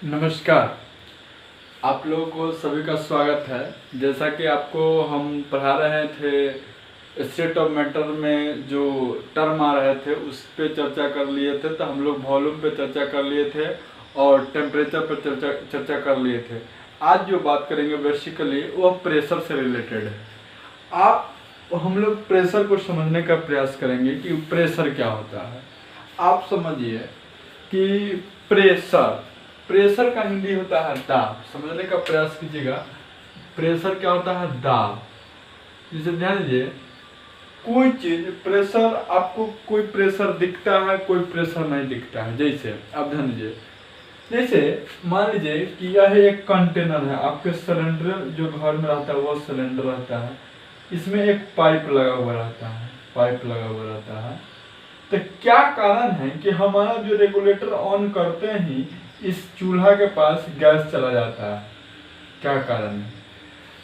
नमस्कार। आप लोगों को सभी का स्वागत है। जैसा कि आपको हम पढ़ा रहे थे स्टेट ऑफ मैटर में जो टर्म आ रहे थे उस पे चर्चा कर लिए थे, तो हम लोग वॉल्यूम पे चर्चा कर लिए थे और टेम्परेचर पर चर्चा कर लिए थे। आज जो बात करेंगे बेसिकली वह प्रेशर से रिलेटेड है। हम लोग प्रेशर को समझने का प्रयास करेंगे कि प्रेशर क्या होता है। आप समझिए कि प्रेशर का हिंदी होता है दाब। समझने का प्रयास कीजिएगा। प्रेशर क्या होता है? दाब। जैसे ध्यान दीजिए, कोई चीज प्रेशर, आपको कोई प्रेशर दिखता है, कोई प्रेशर नहीं दिखता है। जैसे आप ध्यान दीजिए, जैसे मान लीजिए कि यह एक कंटेनर है, आपके सिलेंडर जो घर में रहता है वह सिलेंडर रहता है, इसमें एक पाइप लगा हुआ रहता है। तो क्या कारण है कि हमारा जो रेगुलेटर ऑन करते ही इस चूल्हा के पास गैस चला जाता है? क्या कारण है?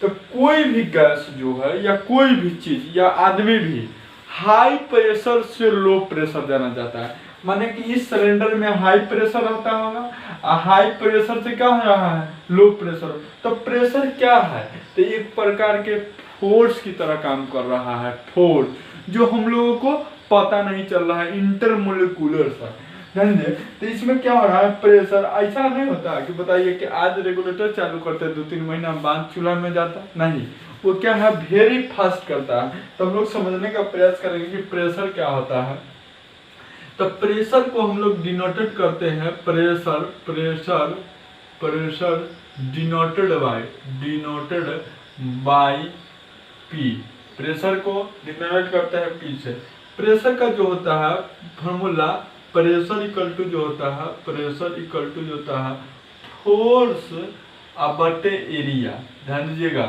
तो कोई भी गैस जो है या कोई भी चीज या आदमी भी हाई प्रेशर से लो प्रेशर देना चाहता है। माने कि इस सिलेंडर में हाई प्रेशर रहता होगा, हाई प्रेशर से क्या हो रहा है? Low pressure. तो प्रेशर क्या है? तो एक प्रकार के फोर्स की तरह काम कर रहा है। फोर्स जो हम लोगों को पता नहीं चल रहा है, इंटरमोलिकुलर सा। तो इसमें क्या हो रहा है? प्रेशर ऐसा नहीं होता कि बताइए कि आज रेगुलेटर चालू करते 2-3 महीना बाद चूल्हा में जाता नहीं, वो क्या है? वेरी फास्ट करता है। तो हम लोग समझने का प्रयास करेंगे कि प्रेशर क्या होता है। तो प्रेशर को हम लोग डिनोटेड करते हैं pressure denoted by P. Pressure को डिनोट करते हैं पी से। प्रेशर का जो होता है फॉर्मूला, प्रेशर इक्वल टू जो होता है फोर्स बटे एरिया। ध्यान दीजिएगा,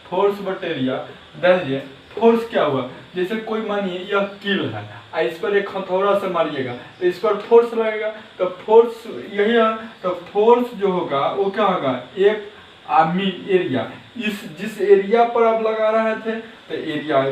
फोर्स बटे एरिया। ध्यान दीजिए, फोर्स क्या हुआ? जैसे कोई मानिए यह कील है, इस पर एक हथौड़ा से मारिएगा तो इस पर फोर्स लगेगा। तो फोर्स यही है। तो फोर्स जो होगा वो क्या होगा? एक आर्मी एरिया, इस जिस एरिया पर आप लगा रहे थे तो एरिया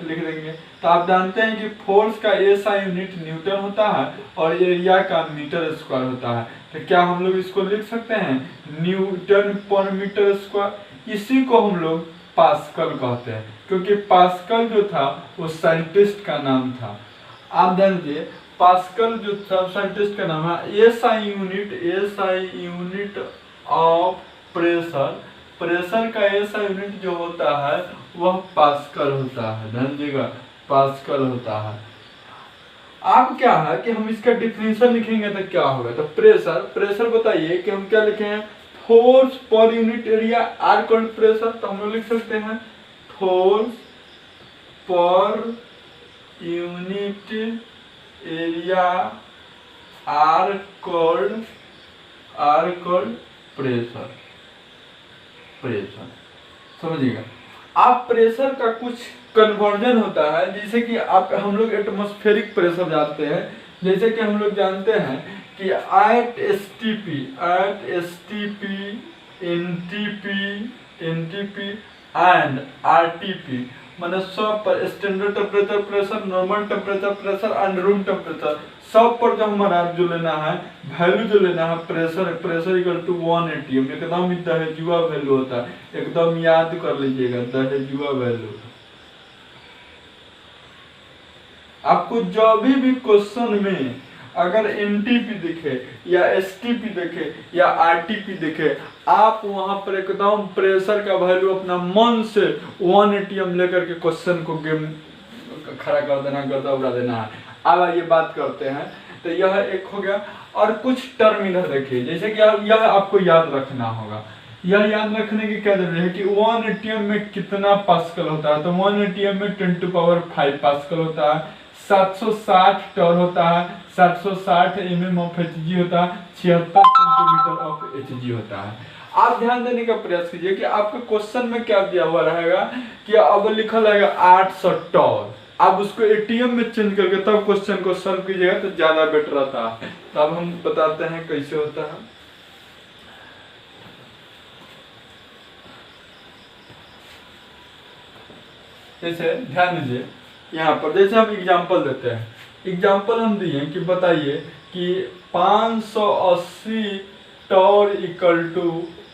लिख देंगे। तो आप जानते हैं कि फोर्स का एसआई यूनिट न्यूटन होता है और एरिया का मीटर स्क्वायर होता है। तो क्या हम लोग इसको लिख सकते हैं? न्यूटन पर मीटर स्क्वायर। इसी को हम लोग पास्कल कहते हैं, क्योंकि पास्कल जो था वो साइंटिस्ट का नाम था। आप ध्यान दीजिए, पास्कल जो था साइंटिस्ट का नाम है। एसआई यूनिट ऑफ प्रेशर का ऐसा यूनिट जो होता है वह पास्कल होता है। ध्यान दीजिएगा, पास्कल होता है। अब क्या है कि हम इसका डिफिनेशन लिखेंगे तो क्या होगा? तो प्रेशर बताइए कि हम क्या लिखें? Force per unit area are called pressure. तो हम लोग लिख सकते हैं force per unit area are called pressure. समझिएगा। आप प्रेशर का कुछ कन्वर्जन होता है, जैसे कि हम लोग एटमॉस्फेरिक प्रेशर जानते हैं। जैसे कि हम लोग जानते हैं कि at STP NTP and RTP माने सब पर standard temperature pressure, normal temperature pressure and room temperature, सब पर जो हमारा जो लेना है वैल्यू जो लेना है प्रेशर इक्वल टू 1 atm। एकदम ही दहेजुआ वैल्यू होता है, एकदम याद कर लीजिएगा, दहेजुआ वैल्यू। आपको जो भी क्वेश्चन में अगर एनटीपी दिखे या एसटीपी दिखे या आरटीपी दिखे, आप वहां पर एकदम प्रेशर का वैल्यू अपना मन से 1 atm लेकर के क्वेश्चन को गेम खड़ा कर देना, गर्दा उड़ा देना है। अब ये बात करते हैं। तो यह एक हो गया। और कुछ टर्म इधर देखिए, जैसे कि यह आपको याद रखना होगा। यह याद रखने की क्या जरूरत है कि 1 atm में कितना पास्कल होता है? तो 1 atm में 10⁵ पास्कल होता है। 760 टॉर होता है, 760 mm ऑफ Hg होता है, 76 सेंटीमीटर ऑफ Hg होता है। आप ध्यान देने का प्रयास कीजिए कि आपके क्वेश्चन में क्या दिया हुआ रहेगा कि अब लिखा रहेगा 800 टॉर। आप उसको एटीएम में चेंज करके तब क्वेश्चन को सॉल्व कीजिएगा तो ज्यादा बेटर रहता है। तो अब हम बताते हैं कैसे होता है। जैसे ध्यान दीजिए, यहाँ पर जैसे हम एग्जांपल देते हैं। एग्जांपल हम दिए कि बताइए कि 580 टॉर इक्वल टू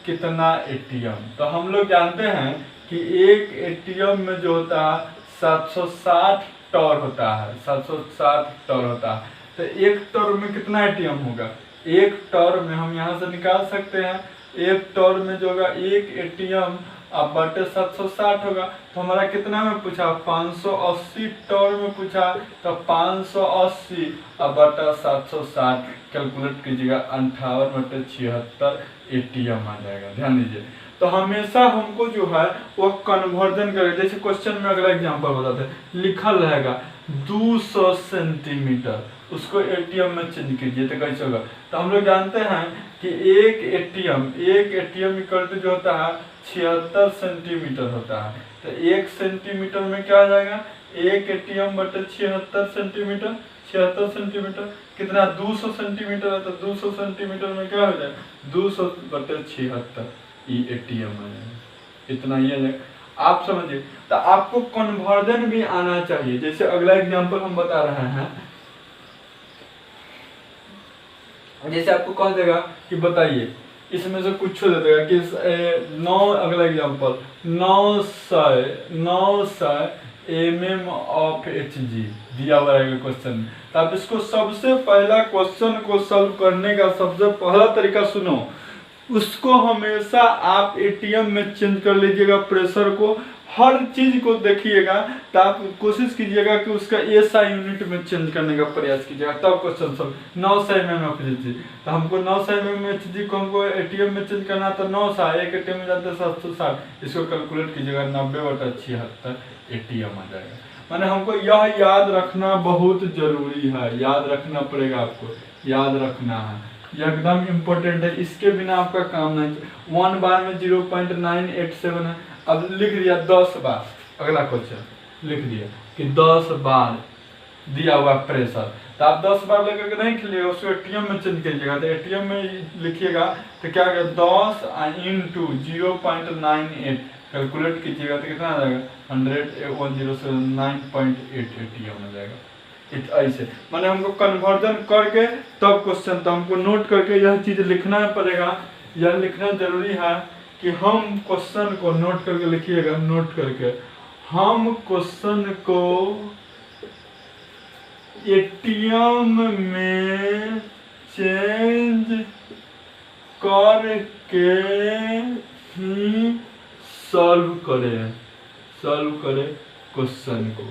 कितना एटीएम। तो हम लोग जानते हैं कि एक एटीएम में जो होता है 760 टॉर होता है, 760 टॉर होता है। तो एक टॉर में कितना एटीएम होगा, एक टॉर में हम यहाँ से निकाल सकते हैं, एक टॉर में जो होगा एक एटीएम अब बटे 760 होगा। तो हमारा कितना में पूछा, 580 टॉर में पूछा, तो 580 अब बटा 760 कैलकुलेट कीजिएगा, 58/76 एटीएम आ जाएगा। ध्यान दीजिए, तो हमेशा हमको जो है वो कन्वर्जन करें। जैसे क्वेश्चन में अगला एग्जांपल बताते हैं, लिखल रहेगा 200 सेंटीमीटर, उसको एटीएम में चेंज कीजिए तो कैसे होगा। तो हम लोग जानते हैं कि एक एटीएम इक्वल टू जो होता है 76 सेंटीमीटर होता है। तो 1 सेंटीमीटर में क्या आ जाएगा, एक एटीएम बटे 76 सेंटीमीटर, 76 सेंटीमीटर कितना, 200 सेंटीमीटर है। तो 200 सेंटीमीटर में क्या हो जाएगा, 200 बटे 76 एटीएम आ जाएगा, इतना ही आ जाएगा। आप समझिए, तो आपको कन्वर्जन भी आना चाहिए। जैसे अगला एग्जांपल हम बता रहे हैं, जैसे आपको कह देगा कि बताइए इसमें से कुछ दे देगा कि 9, अगला एग्जांपल 900 mm ऑफ Hg दिया हुआ है क्वेश्चन में। तो आप इसको सबसे पहला क्वेश्चन को सॉल्व करने का सबसे पहला तरीका सुनो, उसको हमेशा आप एटीएम में चेंज कर लीजिएगा प्रेशर को, हर चीज को देखिएगा। तो आप कोशिश कीजिएगा कि उसका एसआई यूनिट में चेंज करने का प्रयास कीजिएगा, तब question solve. 900 mm of Hg, तो हमको 900 mm Hg को हमको एटीएम में चेंज करना, तो 900 एक एटीएम में जाते 760, इसको कैलकुलेट कीजिएगा 90/76 एटीएम आ जाएगा। माने हमको यह याद रखना बहुत जरूरी है, याद रखना पड़ेगा, आपको याद रखना है, एकदम इम्पोर्टेंट है, इसके बिना आपका काम नहीं। 1 बार में 0.987 है। अब लिख दिया 10 बार, अगला क्वेश्चन लिख दिया कि 10 बार दिया हुआ प्रेशर। तो आप 10 बार लेकर के नहीं खेलिएगा, उसको एटीएम में चेंज कीजिएगा। तो एटीएम में लिखिएगा तो क्या होगा, 10 इंटू 0.98 कैलकुलेट कीजिएगा तो कितना आ जाएगा, 100.9.8 एटीएम आ जाएगा। ऐसे माने हमको कन्वर्जन करके तब क्वेश्चन, तो हमको नोट करके यह चीज लिखना पड़ेगा, यह लिखना जरूरी है कि हम क्वेश्चन को नोट करके लिखिएगा, नोट करके हम क्वेश्चन को एटीएम में चेंज करके ही सॉल्व करें क्वेश्चन को।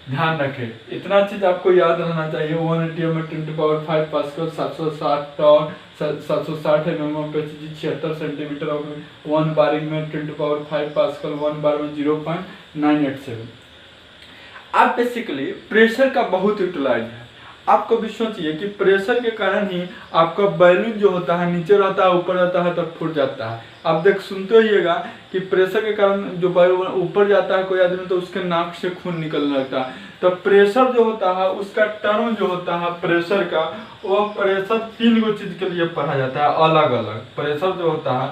ध्यान रखें, इतना चीज आपको याद रहना चाहिए। 1 एटीएम में 10⁵ pascal, 760 torr, 760 mm of Hg, 76 centimetre of 1 बारिंग में 10⁵ पास्कल, 1 बार में 0.987। आप बेसिकली प्रेशर का बहुत यूटिलाइज है। आपको भी सोचिए कि प्रेशर के कारण ही आपका बैलून जो होता है नीचे रहता है, ऊपर जाता है तब फूट जाता है। आप सुनते होइएगा कि प्रेशर के कारण जो बैलून ऊपर जाता है कोई आदमी, तो उसके नाक से खून निकलने लगता है। तो प्रेशर जो होता है उसका टर्म जो होता है प्रेशर का, वो प्रेशर 3 गो चीज के लिए पढ़ा जाता है अलग अलग। प्रेशर जो होता है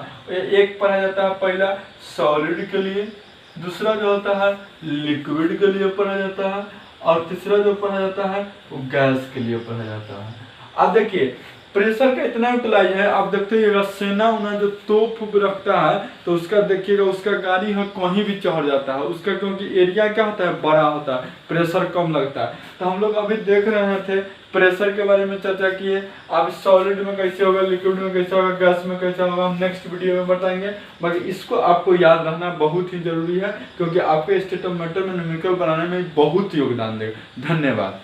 एक पढ़ा जाता है पहला सॉलिड के लिए, दूसरा जो होता है लिक्विड के लिए पढ़ा जाता है, और तीसरा जो पढ़ा जाता है वो गैस के लिए पढ़ा जाता है। अब देखिए प्रेशर का इतना यूटिलाइज है। आप देखते होइएगा सेना उना जो तोप रखता है, तो उसका देखिएगा उसका गाड़ी है कहीं भी चढ़ जाता है उसका, क्योंकि एरिया क्या होता है, बड़ा होता है, प्रेशर कम लगता है। तो हम लोग अभी देख रहे थे प्रेशर के बारे में चर्चा किए। अब सॉलिड में कैसे होगा, लिक्विड में कैसे होगा, गैस में कैसे होगा, हम नेक्स्ट वीडियो में बताएंगे। बाकी इसको आपको याद रखना बहुत ही जरूरी है, क्योंकि आपके स्टेट ऑफ मैटर में न्यूमेरिकल बनाने में बहुत योगदान देगा। धन्यवाद।